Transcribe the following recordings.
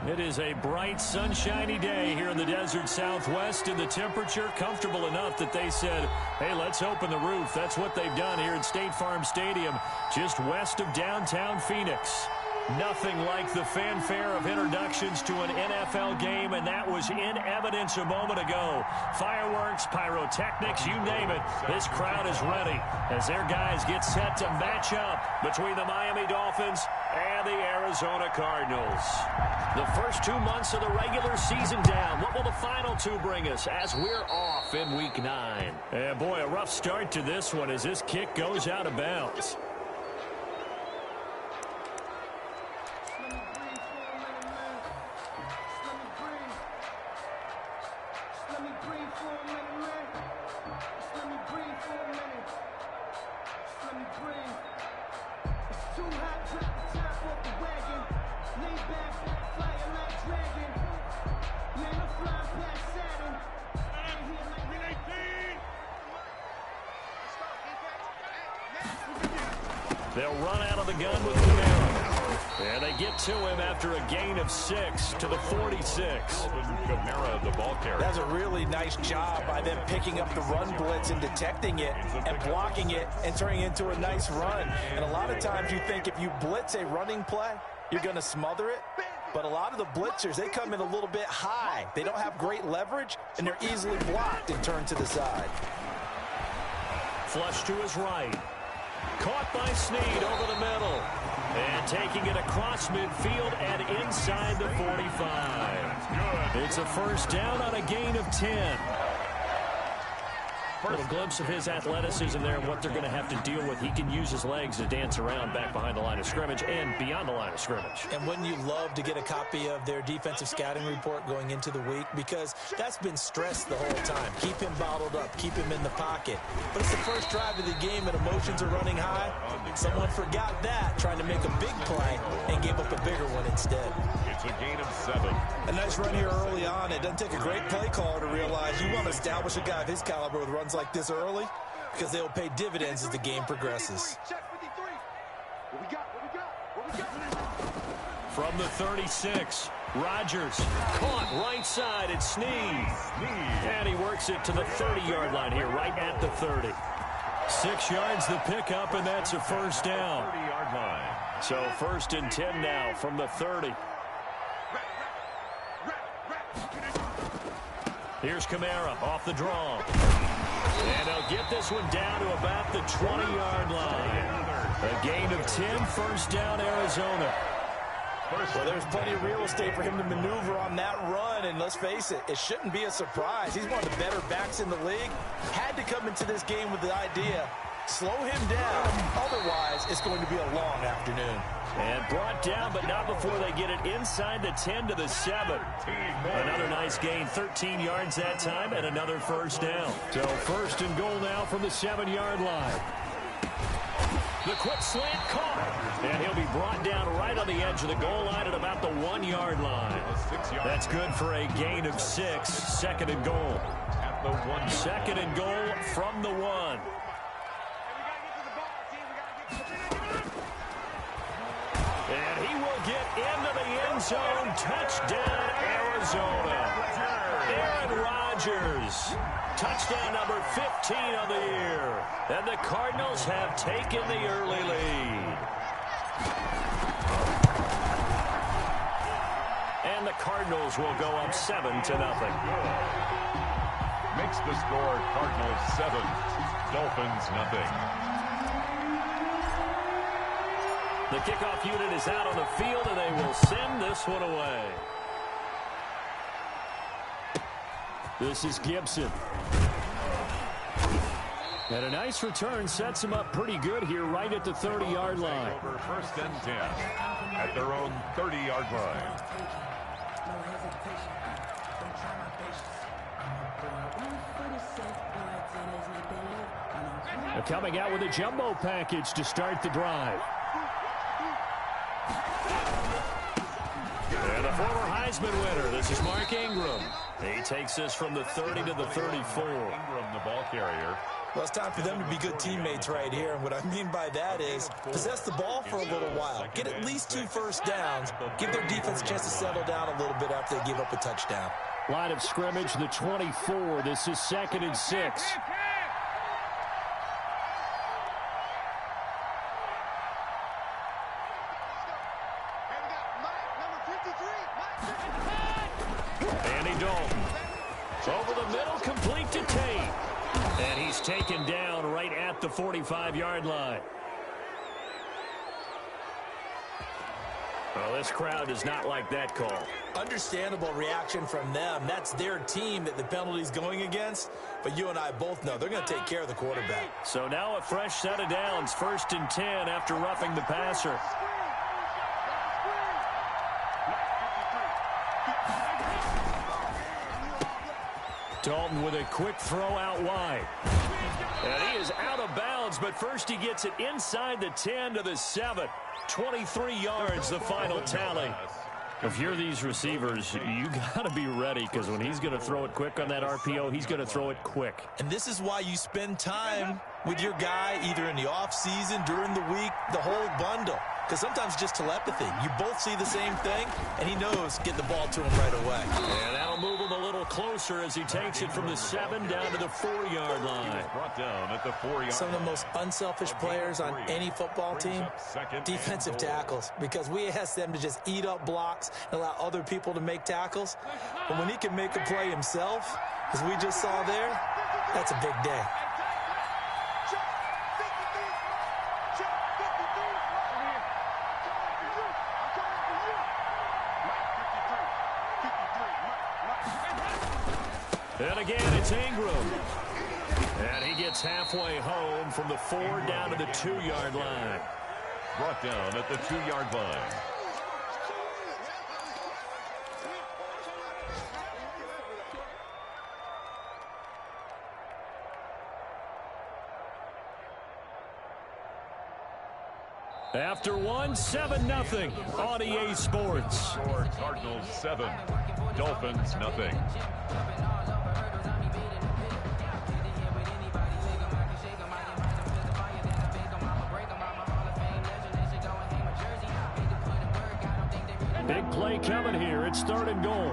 It is a bright, sunshiny day here in the desert Southwest, and the temperature comfortable enough that they said, hey, let's open the roof. That's what they've done here at State Farm Stadium, just west of downtown Phoenix. Nothing like the fanfare of introductions to an NFL game, and that was in evidence a moment ago. Fireworks, pyrotechnics, you name it. This crowd is ready as their guys get set to match up between the Miami Dolphins and the Arizona Cardinals. The first 2 months of the regular season down. What will the final two bring us as we're off in Week 9? And boy, a rough start to this one as this kick goes out of bounds. They'll run out of the gun with Kamara. And they get to him after a gain of 6 to the 46. Kamara, the ball carrier. That's a really nice job by them picking up the run blitz and detecting it and blocking it and turning it into a nice run. And a lot of times you think if you blitz a running play, you're going to smother it. But a lot of the blitzers, they come in a little bit high. They don't have great leverage, and they're easily blocked and turned to the side. Flush to his right. Caught by Snead over the middle. And taking it across midfield and inside the 45. It's a first down on a gain of 10. A little glimpse of his athleticism there and what they're going to have to deal with. He can use his legs to dance around back behind the line of scrimmage and beyond the line of scrimmage. And wouldn't you love to get a copy of their defensive scouting report going into the week? Because that's been stressed the whole time. Keep him bottled up. Keep him in the pocket. But it's the first drive of the game and emotions are running high. Someone forgot that, trying to make a big play and gave up a bigger one instead. It's a gain of 7. A nice run here early on. It doesn't take a great play caller to realize you want to establish a guy of his caliber with runs like this early, because they'll pay dividends as the game progresses. From the 36, Rodgers caught right side at Snead. And he works it to the 30-yard line here, right at the 30. 6 yards the pickup, and that's a first down. 30-yard line. So 1st and 10 now from the 30. Here's Kamara off the draw. And they'll get this one down to about the 20-yard line. A gain of 10, first down, Arizona. Well, there's plenty of real estate for him to maneuver on that run, and let's face it, it shouldn't be a surprise. He's one of the better backs in the league. Had to come into this game with the idea, slow him down, otherwise it's going to be a long afternoon. And brought down, but not before they get it inside the 10 to the 7. Another nice gain, 13 yards that time, and another first down. So 1st and goal now from the 7-yard line. The quick slant caught, and he'll be brought down right on the edge of the goal line at about the 1-yard line. That's good for a gain of 6, 2nd and goal. At the 1. 2nd and goal from the 1. And he will get into the end zone. Touchdown, Arizona. Aaron Rodgers. Touchdown number 15 of the year. And the Cardinals have taken the early lead. And the Cardinals will go up 7-0. Makes the score Cardinals 7, Dolphins nothing. The kickoff unit is out on the field, and they will send this one away. This is Gibson. And a nice return sets him up pretty good here right at the 30-yard line. Over 1st and 10 at their own 30-yard line. They're coming out with a jumbo package to start the drive. And the former Heisman winner, this is Mark Ingram. He takes us from the 30 to the 34. Ingram, the ball carrier. Well, it's time for them to be good teammates right here. And what I mean by that is possess the ball for a little while. Get at least 2 first downs. Give their defense a chance to settle down a little bit after they give up a touchdown. Line of scrimmage, the 24. This is 2nd and 6. Andy Dalton. Over the middle, complete to Tate. And he's taken down right at the 45-yard line. Well, this crowd does not like that call. Understandable reaction from them. That's their team that the penalty's going against. But you and I both know they're going to take care of the quarterback. So now a fresh set of downs. 1st and 10 after roughing the passer. Dalton with a quick throw out wide. And he is out of bounds, but first he gets it inside the 10 to the 7. 23 yards, the final tally. If you're these receivers, you got to be ready, because when he's going to throw it quick on that RPO, he's going to throw it quick. And this is why you spend time with your guy either in the offseason, during the week, the whole bundle. Because sometimes just telepathy. You both see the same thing, and he knows get the ball to him right away. And that'll move him a little closer as he takes it from the 7 down to the 4-yard line. Brought down at the 4-yard. Some of the most unselfish players on any football team, defensive tackles, because we ask them to just eat up blocks and allow other people to make tackles. But when he can make a play himself, as we just saw there, that's a big day. And again, it's Ingram. And he gets halfway home from the 4 down to the 2-yard line. Brought down at the 2-yard line. After 1, 7-0 on EA Sports. Score Cardinals 7, Dolphins nothing. Big play coming here. It's 3rd and goal.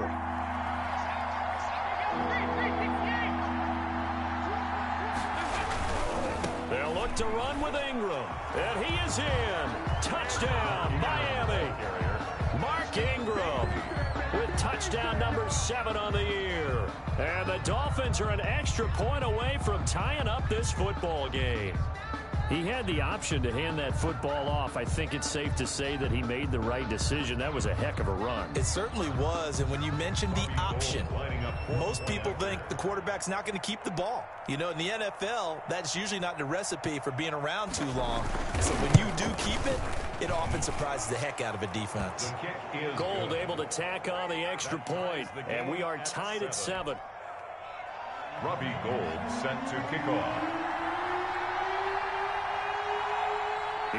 They'll look to run with Ingram. And he is in. Touchdown, Miami. Mark Ingram with touchdown number 7 on the year. And the Dolphins are an extra point away from tying up this football game. He had the option to hand that football off. I think it's safe to say that he made the right decision. That was a heck of a run. It certainly was. And when you mentioned the option, most people think the quarterback's not going to keep the ball. You know, in the NFL, that's usually not the recipe for being around too long. So when you do keep it, it often surprises the heck out of a defense. Gold able to tack on the extra point, and we are tied at 7. Robbie Gould sent to kickoff.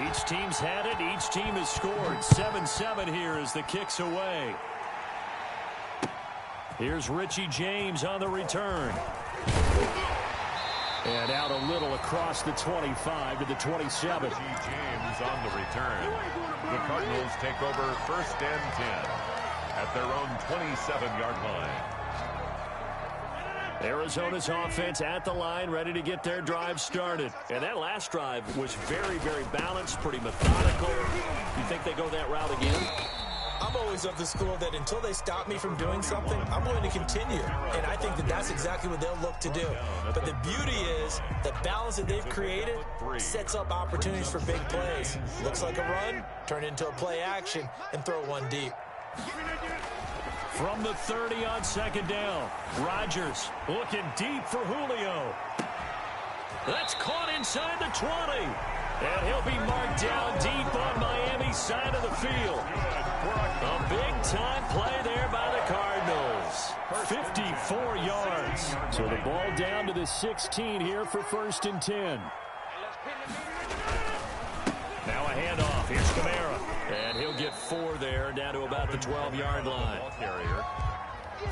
Each team's had it. Each team has scored. 7-7 here as the kick's away. Here's Richie James on the return. And out a little across the 25 to the 27. Richie James on the return. The Cardinals take over 1st and 10 at their own 27-yard line. Arizona's offense at the line, ready to get their drive started. And that last drive was very, very balanced, pretty methodical. You think they go that route again? I'm always of the school that until they stop me from doing something, I'm going to continue. And I think that that's exactly what they'll look to do. But the beauty is the balance that they've created sets up opportunities for big plays. Looks like a run, turn into a play action, and throw one deep. From the 30 on 2nd down, Rodgers looking deep for Julio. That's caught inside the 20. And he'll be marked down deep on Miami's side of the field. A big-time play there by the Cardinals. 54 yards. So the ball down to the 16 here for 1st and 10. Now a handoff. Here's Kamara. And he'll get 4 there, down to about the 12-yard line.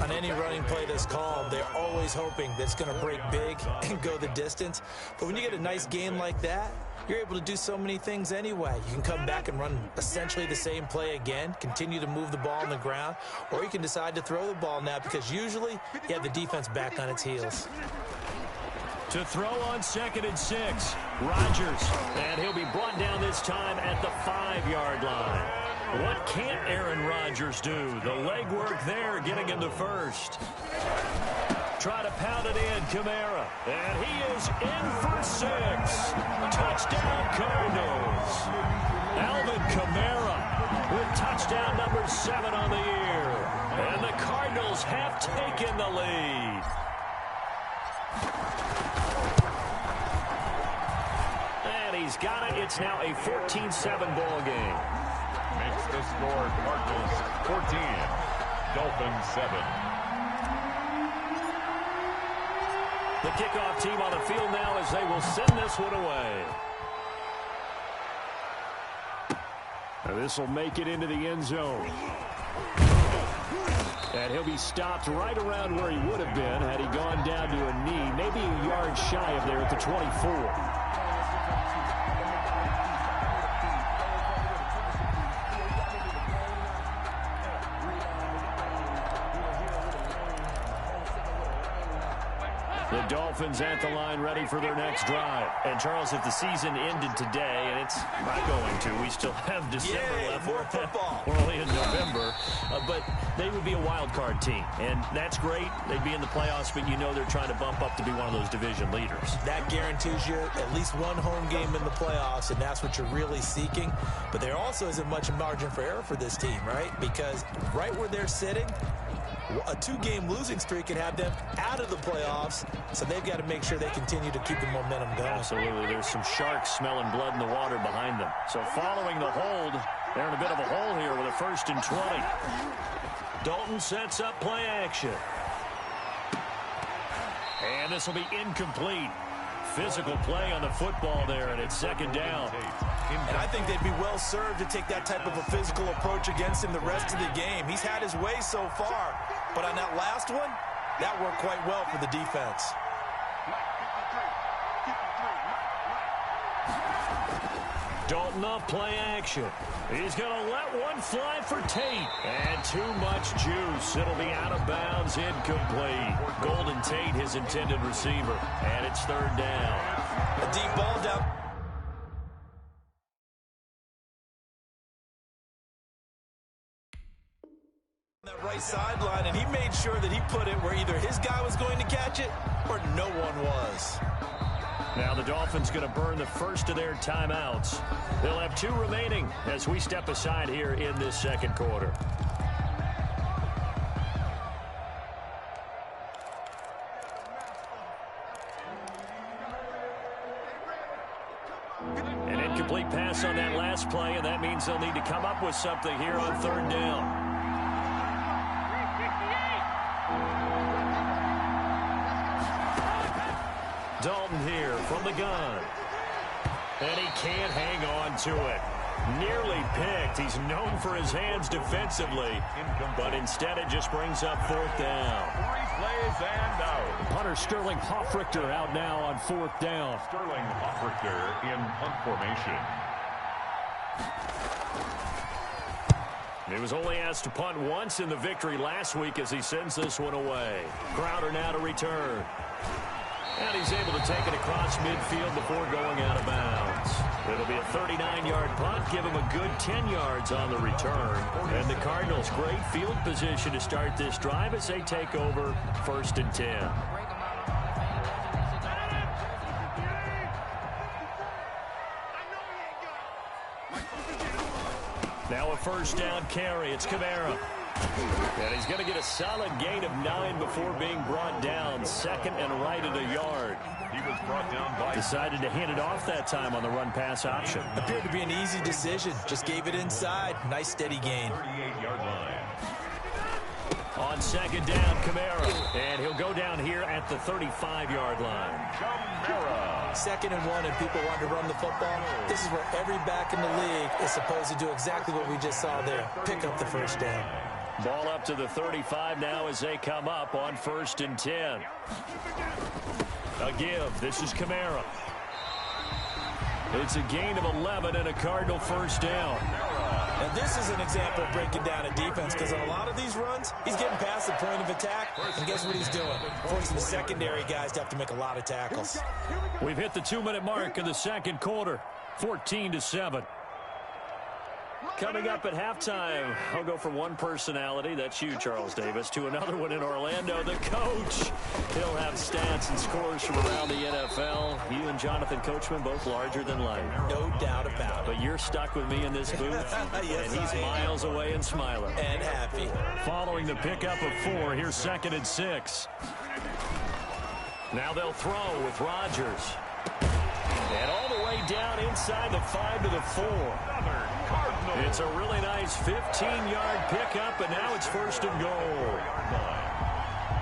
On any running play that's called, they're always hoping that it's going to break big and go the distance. But when you get a nice game like that, you're able to do so many things anyway. You can come back and run essentially the same play again, continue to move the ball on the ground, or you can decide to throw the ball now because usually you have the defense back on its heels. To throw on 2nd and 6, Rodgers, and he'll be brought down this time at the 5-yard line. What can't Aaron Rodgers do? The legwork there getting him the first. Try to pound it in, Kamara, and he is in for 6. Touchdown, Cardinals. Alvin Kamara with touchdown number 7 on the year. And the Cardinals have taken the lead. And he's got it. It's now a 14-7 ball game. Makes the score Cardinals 14, Dolphins 7. The kickoff team on the field now as they will send this one away. This will make it into the end zone. And he'll be stopped right around where he would have been had he gone down to a knee, maybe a yard shy of there at the 24. The Dolphins at the line ready for their next drive. And, Charles, if the season ended today, and it's not going to, we still have December left. More football. We're only in November. But they would be a wild card team. And that's great. They'd be in the playoffs, but you know they're trying to bump up to be one of those division leaders. That guarantees you at least one home game in the playoffs, and that's what you're really seeking. But there also isn't much margin for error for this team, right? Because right where they're sitting, a 2-game losing streak can have them out of the playoffs, so they've got to make sure they continue to keep the momentum going. Absolutely. There's some sharks smelling blood in the water behind them. So following the hold, they're in a bit of a hole here with a 1st and 20. Dalton sets up play action. And this will be incomplete. Physical play on the football there, and it's 2nd down. And I think they'd be well served to take that type of a physical approach against him the rest of the game. He's had his way so far, but on that last one, that worked quite well for the defense. Dalton off play action. He's going to let one fly for Tate. And too much juice. It'll be out of bounds, incomplete. Golden Tate, his intended receiver. And it's 3rd down. A deep ball down. That right sideline, and he made sure that he put it where either his guy was going to catch it or no one was. Now the Dolphins going to burn the first of their timeouts. They'll have 2 remaining as we step aside here in this 2nd quarter. An incomplete pass on that last play, and that means they'll need to come up with something here on 3rd down. Dalton here from the gun. And he can't hang on to it. Nearly picked. He's known for his hands defensively, but instead it just brings up 4th down. 3 plays and out. Punter Sterling Hoffrichter out now on 4th down. Sterling Hoffrichter in punt formation. He was only asked to punt once in the victory last week as he sends this one away. Crowder now to return. And he's able to take it across midfield before going out of bounds. It'll be a 39-yard punt, give him a good 10 yards on the return. And the Cardinals, great field position to start this drive as they take over 1st and 10. Now a 1st down carry. It's Kamara. And he's going to get a solid gain of 9 before being brought down. 2nd and right at a yard. He was brought down by... Decided to hand it off that time on the run-pass option. Appeared to be an easy decision. Just gave it inside. Nice steady gain. 38-yard line. On 2nd down, Kamara. And he'll go down here at the 35-yard line. Kamara. 2nd and 1, and people want to run the football. This is where every back in the league is supposed to do exactly what we just saw there. Pick up the 1st down. Ball up to the 35 now as they come up on 1st and 10. A give. This is Kamara. It's a gain of 11 and a Cardinal first down. And this is an example of breaking down a defense, because on a lot of these runs, he's getting past the point of attack, and guess what he's doing? Forcing the secondary guys to have to make a lot of tackles. We've hit the 2-minute mark in the second quarter, 14-7. Coming up at halftime, I'll go from one personality, that's you, Charles Davis, to another one in Orlando, the coach. He'll have stats and scores from around the NFL. You and Jonathan Coachman, both larger than life. No doubt about it. But you're stuck with me in this booth, yes, and he's miles away and smiling. And happy. Following the pickup of 4, here's 2nd and 6. Now they'll throw with Rodgers. And all the way down inside the 5 to the 4. It's a really nice 15-yard pickup, and now it's 1st and goal.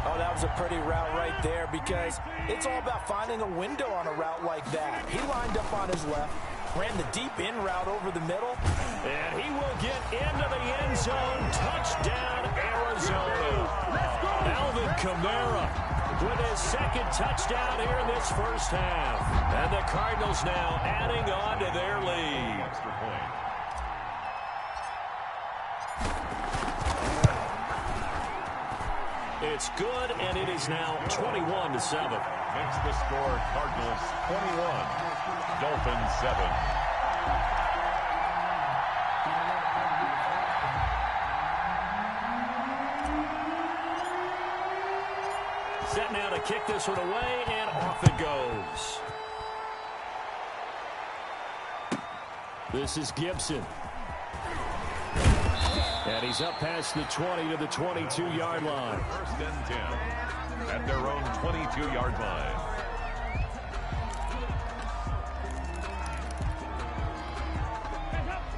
Oh, that was a pretty route right there, because it's all about finding a window on a route like that. He lined up on his left, ran the deep in route over the middle. And he will get into the end zone. Touchdown, Arizona. Alvin Kamara with his 2nd touchdown here in this first half. And the Cardinals now adding on to their lead. Extra point. It's good, and it is now 21-7. Makes the score Cardinals 21, Dolphins 7. Set now to kick this one away, and off it goes. This is Gibson. And he's up past the 20 to the 22-yard line. 1st and 10 at their own 22-yard line.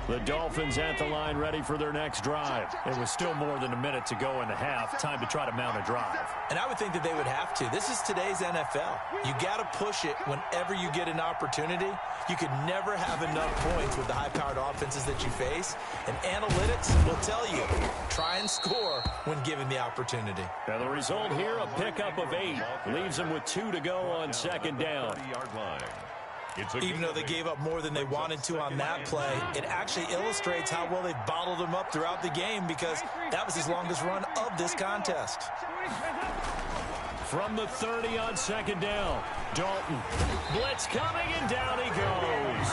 The Dolphins at the line, ready for their next drive. It was still more than a minute to go in the half. Time to try to mount a drive. And I would think that they would have to. This is today's NFL. You got to push it whenever you get an opportunity. You could never have enough points with the high-powered offenses that you face. And analytics will tell you, try and score when given the opportunity. Now the result here, a pickup of 8. Leaves them with 2 to go on 2nd down. Even though they gave up more than they wanted to on that play, it actually illustrates how well they bottled them up throughout the game, because that was his longest run of this contest. From the 30 on 2nd down, Dalton. Blitz coming, and down he goes.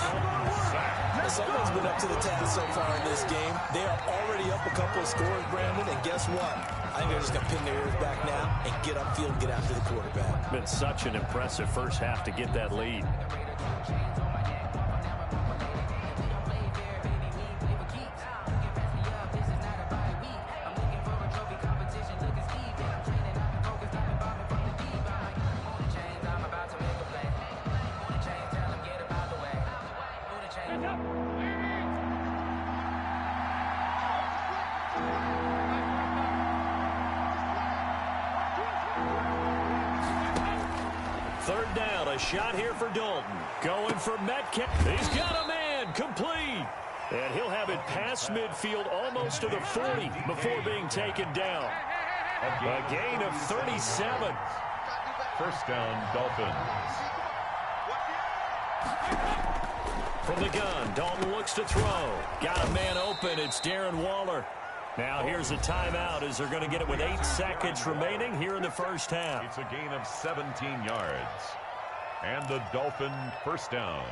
Someone's been up to the task so far in this game. They are already up a couple of scores, Brandon, and guess what? I think they're just going to pin their ears back now and get upfield and get after the quarterback. Been such an impressive first half to get that lead. Third down, a shot here for Dalton. Going for Metcalf. He's got a man, complete. And he'll have it past midfield almost to the 40 before being taken down. A gain of 37. 1st down, Dolphins. From the gun, Dalton looks to throw. Got a man open. It's Darren Waller. Now here's a timeout as they're going to get it with 8 seconds remaining here in the first half. It's a gain of 17 yards. And the Dolphin 1st down.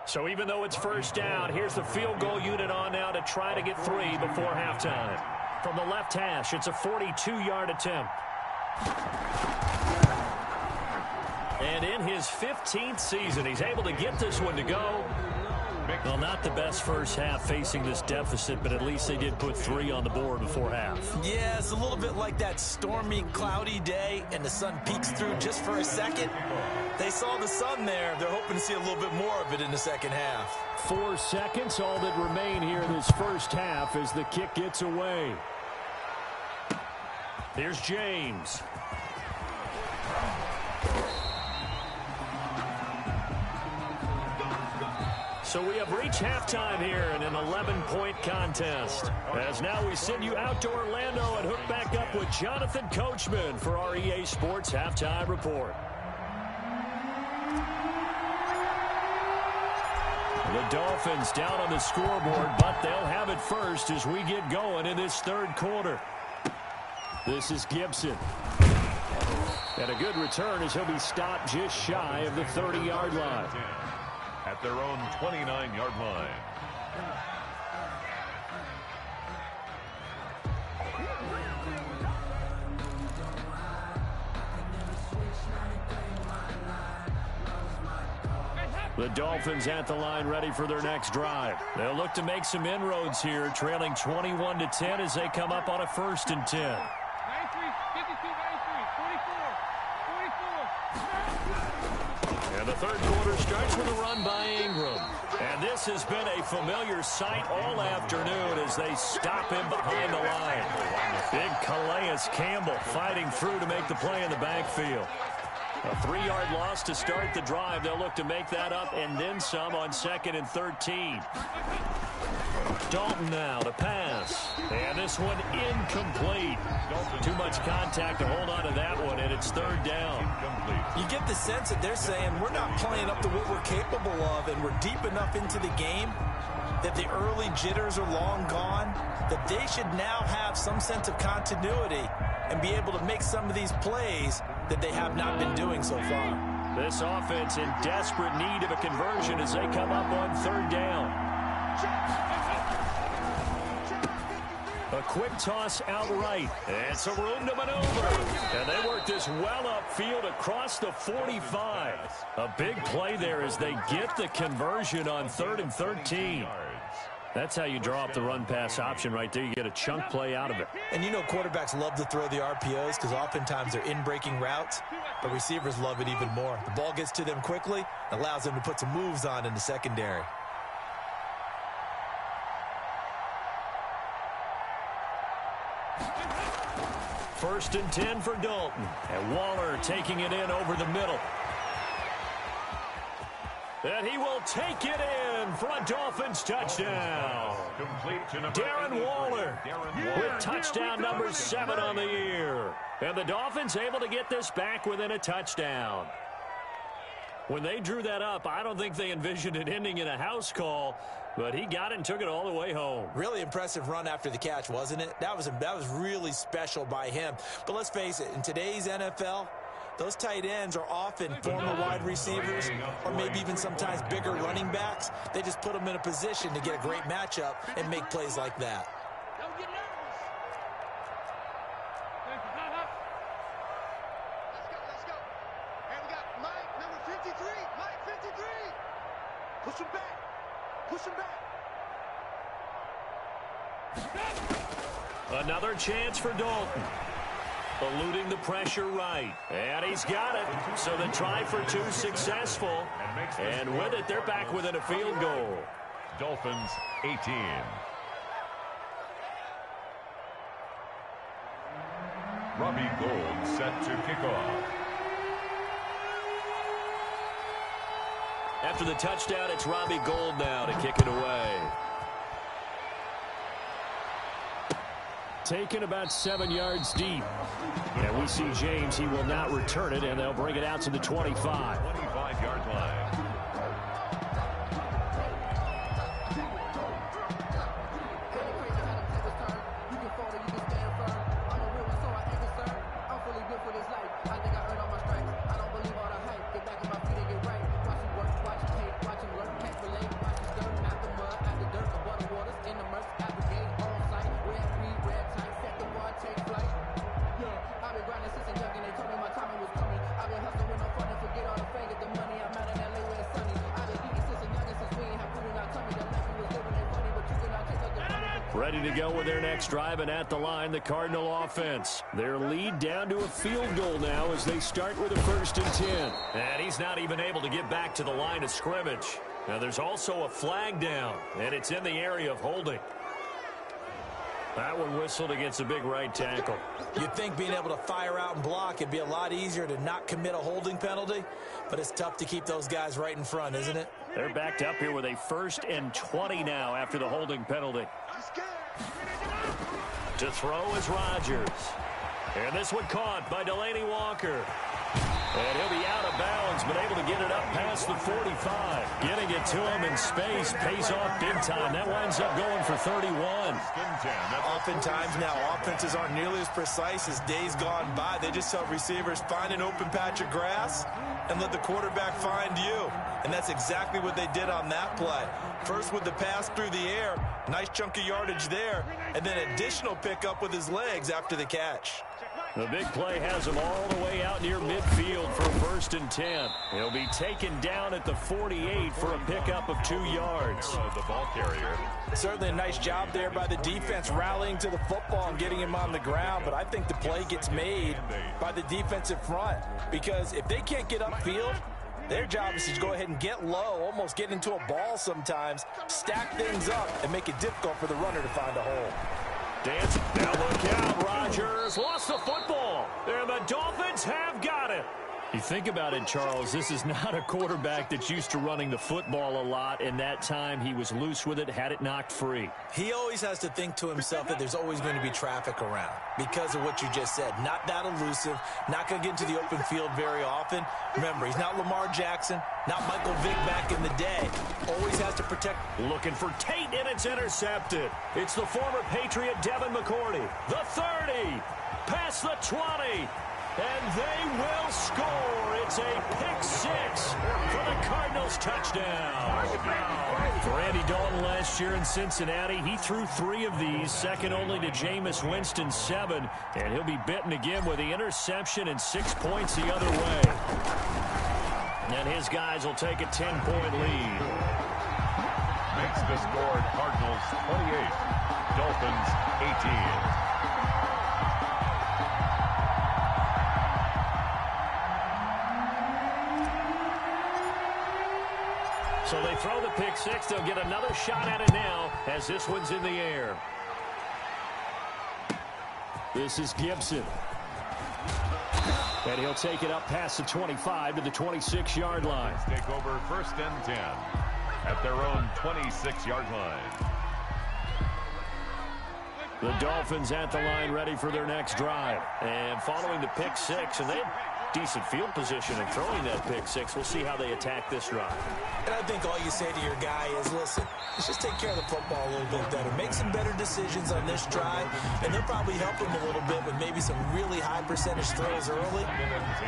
So even though it's 1st down, here's the field goal unit on now to try to get 3 before halftime. From the left hash, it's a 42-yard attempt. And in his 15th season, he's able to get this one to go. Well, not the best first half facing this deficit, but at least they did put 3 on the board before half. Yeah, it's a little bit like that stormy, cloudy day, and the sun peeks through just for a second. They saw the sun there. They're hoping to see a little bit more of it in the second half. 4 seconds, all that remain here in this first half as the kick gets away. Here's James. So we have reached halftime here in an 11-point contest. As now we send you out to Orlando and hook back up with Jonathan Coachman for our EA Sports Halftime Report. The Dolphins down on the scoreboard, but they'll have it first as we get going in this third quarter. This is Gibson. And a good return as he'll be stopped just shy of the 30-yard line. At their own 29-yard line. The Dolphins at the line ready for their next drive. They'll look to make some inroads here, trailing 21-10 as they come up on a 1st and 10. 93, 52, 93, 44. And the third quarter starts with a run by Ingram. And this has been a familiar sight all afternoon as they stop him behind the line. Big Calais Campbell fighting through to make the play in the backfield. A 3-yard loss to start the drive. They'll look to make that up and then some on 2nd and 13. Dalton now to pass. And this one incomplete. Too much contact to hold on to that one, and it's 3rd down. You get the sense that they're saying we're not playing up to what we're capable of, and we're deep enough into the game that the early jitters are long gone, that they should now have some sense of continuity and be able to make some of these plays that they have not been doing so far. This offense in desperate need of a conversion as they come up on 3rd down. A quick toss out right. And some room to maneuver. And they work this well upfield across the 45. A big play there as they get the conversion on 3rd and 13. That's how you draw up the run-pass option right there. You get a chunk play out of it. And you know quarterbacks love to throw the RPOs because oftentimes they're in-breaking routes, but receivers love it even more. The ball gets to them quickly, allows them to put some moves on in the secondary. First and 10 for Dalton. And Waller taking it in over the middle. And he will take it in for a Dolphins touchdown. Darren Waller with touchdown number 7 on the year. And the Dolphins able to get this back within a touchdown. When they drew that up, I don't think they envisioned it ending in a house call, but he got it and took it all the way home. Really impressive run after the catch, wasn't it? That was really special by him. But let's face it, in today's NFL, those tight ends are often former wide receivers or maybe even sometimes bigger running backs. They just put them in a position to get a great matchup and make plays like that. Don't get nervous. Let's go. And we got Mike, number 53. Mike, 53. Push him back. Push him back. Another chance for Dalton. Eluding the pressure right. And he's got it. So the try for 2 successful. And with it, they're back within a field goal. Dolphins 18. Robbie Gould set to kick off. After the touchdown, it's Robbie Gould now to kick it away. Taken about 7 yards deep. And we see James, he will not return it, and they'll bring it out to the 25. 25-yard line. Ready to go with their next drive, and at the line, the Cardinal offense. Their lead down to a field goal now as they start with a 1st and 10. And he's not even able to get back to the line of scrimmage. Now there's also a flag down, and it's in the area of holding. That one whistled against a big right tackle. You'd think being able to fire out and block it'd be a lot easier to not commit a holding penalty, but it's tough to keep those guys right in front, isn't it? They're backed up here with a 1st and 20 now after the holding penalty. To throw is Rodgers. And this one caught by Delaney Walker. And he'll be out of bounds, but able to get it up past the 45. Getting it to him in space pays off big time. That winds up going for 31. Oftentimes now, offenses aren't nearly as precise as days gone by. They just tell receivers, find an open patch of grass and let the quarterback find you. And that's exactly what they did on that play. First with the pass through the air, nice chunk of yardage there, and then additional pickup with his legs after the catch. The big play has him all the way out near midfield for a 1st and 10. He'll be taken down at the 48 for a pickup of 2 yards. The ball carrier. Certainly a nice job there by the defense rallying to the football and getting him on the ground, but I think the play gets made by the defensive front because if they can't get upfield, their job is to go ahead and get low, almost get into a ball sometimes, stack things up, and make it difficult for the runner to find a hole. Dance. Now look out. Rodgers lost the football. And the Dolphins have got it. You think about it, Charles, this is not a quarterback that's used to running the football a lot, and that time he was loose with it, had it knocked free. He always has to think to himself that there's always going to be traffic around because of what you just said. Not that elusive, not going to get into the open field very often. Remember, he's not Lamar Jackson, not Michael Vick back in the day. Always has to protect. Looking for Tate, and it's intercepted. It's the former Patriot Devin McCourty. The 30, past the 20. And they will score. It's a pick-6 for the Cardinals touchdown. For Andy Dalton last year in Cincinnati, he threw 3 of these, second only to Jameis Winston 7. And he'll be bitten again with the interception and 6 points the other way. And his guys will take a 10-point lead. Makes the score Cardinals 28, Dolphins 18. So they throw the pick-6. They'll get another shot at it now as this one's in the air. This is Gibson. And he'll take it up past the 25 to the 26-yard line. Let's take over 1st and 10 at their own 26-yard line. The Dolphins at the line ready for their next drive. And following the pick-6, and they have decent field position in throwing that pick-6. We'll see how they attack this drive. And I think all you say to your guy is, listen, let's just take care of the football a little bit better. Make some better decisions on this drive, and they'll probably help him a little bit with maybe some really high percentage throws early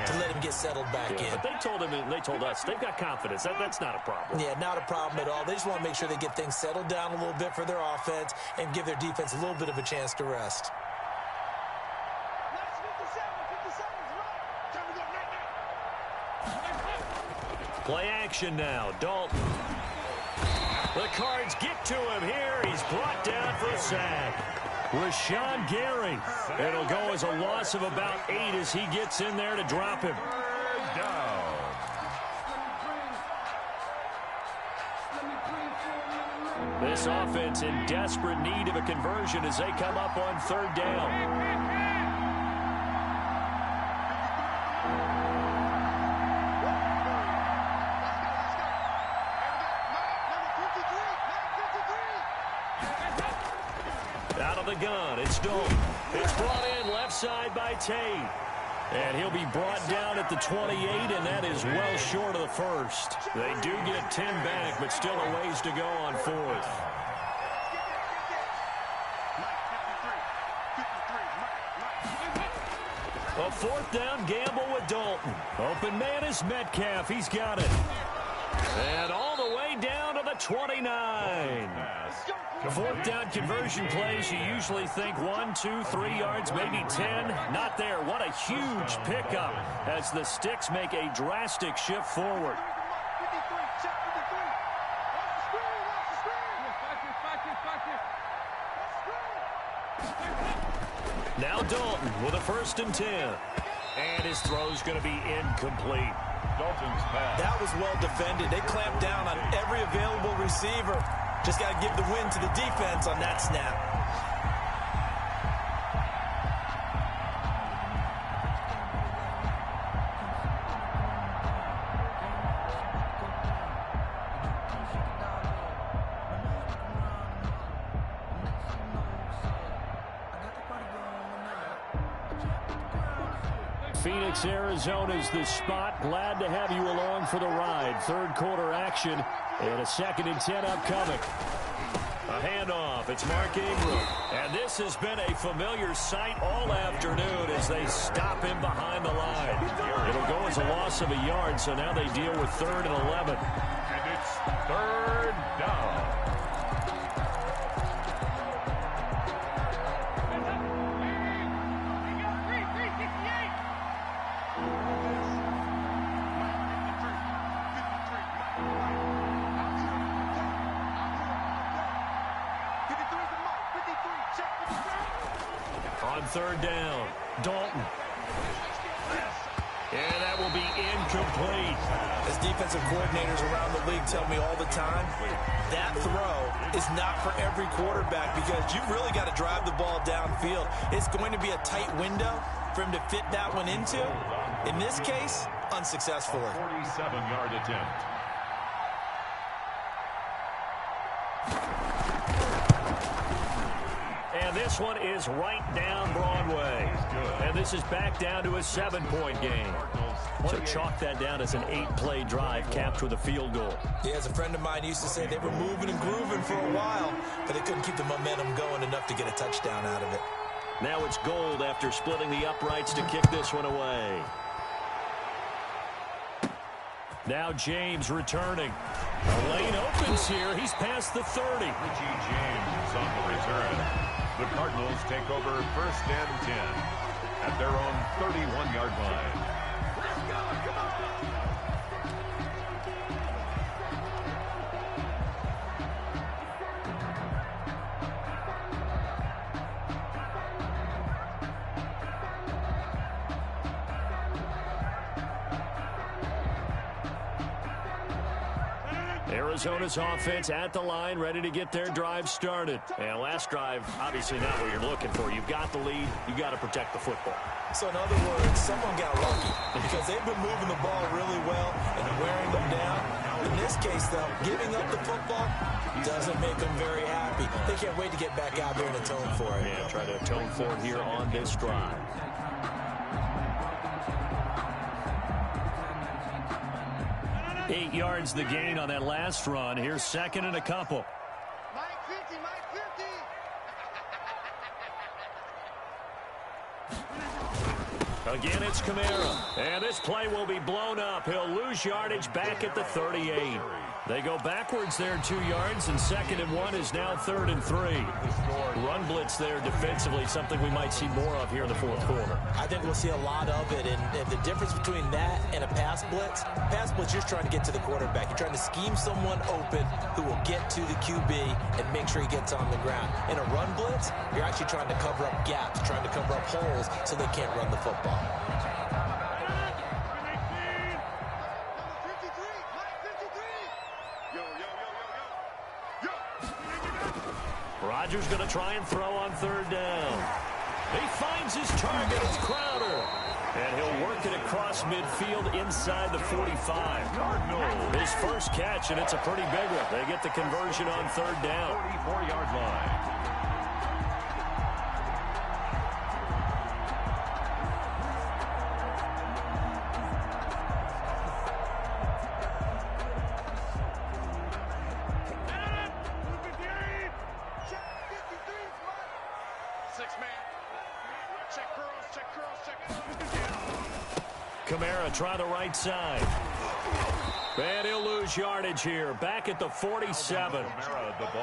to let him get settled back in. But they told him, and they told us, they've got confidence. That's not a problem. Yeah, not a problem at all. They just want to make sure they get things settled down a little bit for their offense and give their defense a little bit of a chance to rest. Play action now. Dalton. The Cards get to him here. He's brought down for a sack. Rashawn Gary. It'll go as a loss of about 8 as he gets in there to drop him. Down. This offense in desperate need of a conversion as they come up on 3rd down. Out of the gun, it's Dalton. It's brought in left side by Tate. And he'll be brought down at the 28, and that is well short of the 1st. They do get 10 back, but still a ways to go on 4th. A 4th down gamble with Dalton. Open man is Metcalf. He's got it. And all the way down to the 29. 4th down conversion plays, you usually think 1, 2, 3 yards, maybe 10. Not there. What a huge pickup as the Sticks make a drastic shift forward. Now Dalton with a 1st and 10. And his throw's going to be incomplete. Dalton's pass. That was well defended. They clamped down on every available receiver. Just got to give the win to the defense on that snap. Phoenix, Arizona's the spot. Glad to have you along for the ride. Third quarter action and a 2nd and 10 upcoming. A handoff. It's Mark Ingram. And this has been a familiar sight all afternoon as they stop him behind the line. It'll go as a loss of a yard, so now they deal with 3rd and 11. And it's 3rd down. On 3rd down, Dalton. And that will be incomplete. As defensive coordinators around the league tell me all the time, that throw is not for every quarterback because you've really got to drive the ball downfield. It's going to be a tight window for him to fit that one into. In this case, unsuccessfully. 47-yard attempt. And this one is right down Broadway. And this is back down to a 7-point game. So chalk that down as an 8-play drive capped with a field goal. Yeah, as a friend of mine used to say, they were moving and grooving for a while, but they couldn't keep the momentum going enough to get a touchdown out of it. Now it's Gold after splitting the uprights to kick this one away. Now James returning. The lane opens here. He's past the 30. Richie James on the return. The Cardinals take over 1st and 10 at their own 31-yard line. Let's go, come on! Arizona's offense at the line, ready to get their drive started. And last drive, obviously not what you're looking for. You've got the lead. You've got to protect the football. So in other words, someone got lucky because they've been moving the ball really well and wearing them down. In this case, though, giving up the football doesn't make them very happy. They can't wait to get back out there and atone for it. Yeah, try to atone for it here on this drive. Eight yards the gain on that last run. Here's 2nd and a couple. Mike 50, Mike 50. Again, it's Kamara. And this play will be blown up. He'll lose yardage back at the 38. They go backwards there 2 yards, and 2nd and 1 is now 3rd and 3. Run blitz there defensively, something we might see more of here in the 4th quarter. I think we'll see a lot of it, and the difference between that and a pass blitz, you're trying to get to the quarterback. You're trying to scheme someone open who will get to the QB and make sure he gets on the ground. In a run blitz, you're actually trying to cover up gaps, trying to cover up holes so they can't run the football. Rodgers going to try and throw on 3rd down. He finds his target. It's Crowder. And he'll work it across midfield inside the 45. His first catch, and it's a pretty big one. They get the conversion on 3rd down. 44-yard line. Kamara try the right side. And he'll lose yardage here. Back at the 47.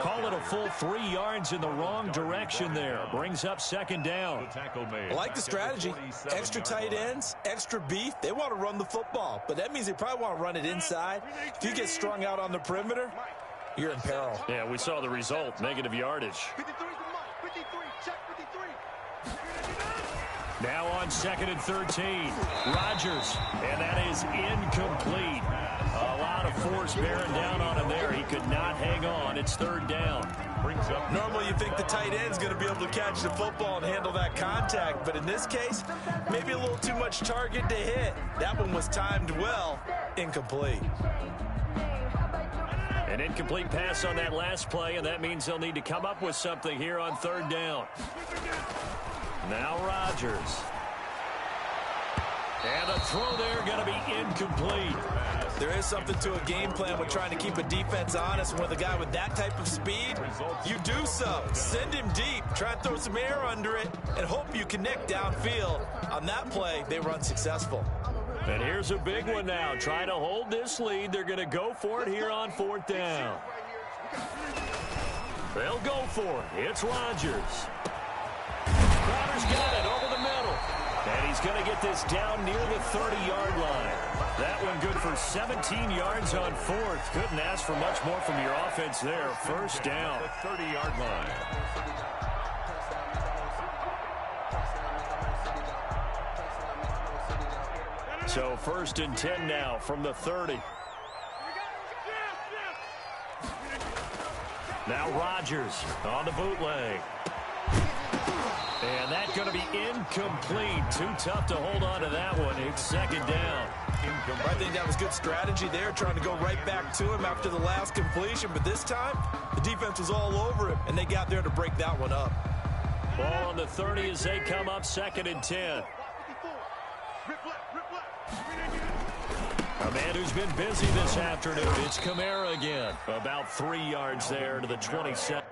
Call it a full 3 yards in the wrong direction there. Brings up 2nd down. I like the strategy. Extra tight ends, extra beef. They want to run the football, but that means they probably want to run it inside. If you get strung out on the perimeter, you're in peril. Yeah, we saw the result. Negative yardage. 53 to Mike. 53. Check 53. Now on 2nd and 13. Rodgers. And that is incomplete. A lot of force bearing down on him there. He could not hang on. It's 3rd down. Brings up. Normally you think the tight end's going to be able to catch the football and handle that contact, but in this case, maybe a little too much target to hit. That one was timed well. Incomplete. An incomplete pass on that last play, and that means they'll need to come up with something here on 3rd down. Now Rodgers. And a throw there going to be incomplete. There is something to a game plan with trying to keep a defense honest. And with a guy with that type of speed, you do so. Send him deep. Try and throw some air under it and hope you connect downfield. On that play, they were unsuccessful. And here's a big one now. Trying to hold this lead. They're going to go for it here on 4th down. They'll go for it. It's Rodgers. Crowder's got it over the middle. And he's going to get this down near the 30-yard line. That one good for 17 yards on 4th. Couldn't ask for much more from your offense there. First down. The 30-yard line. So 1st and 10 now from the 30. Now Rodgers on the bootleg. And that's going to be incomplete. Too tough to hold on to that one. It's 2nd down. I think that was good strategy there, trying to go right back to him after the last completion. But this time, the defense was all over him, and they got there to break that one up. Ball on the 30 as they come up 2nd and 10. A man who's been busy this afternoon. It's Kamara again. About 3 yards there to the 27.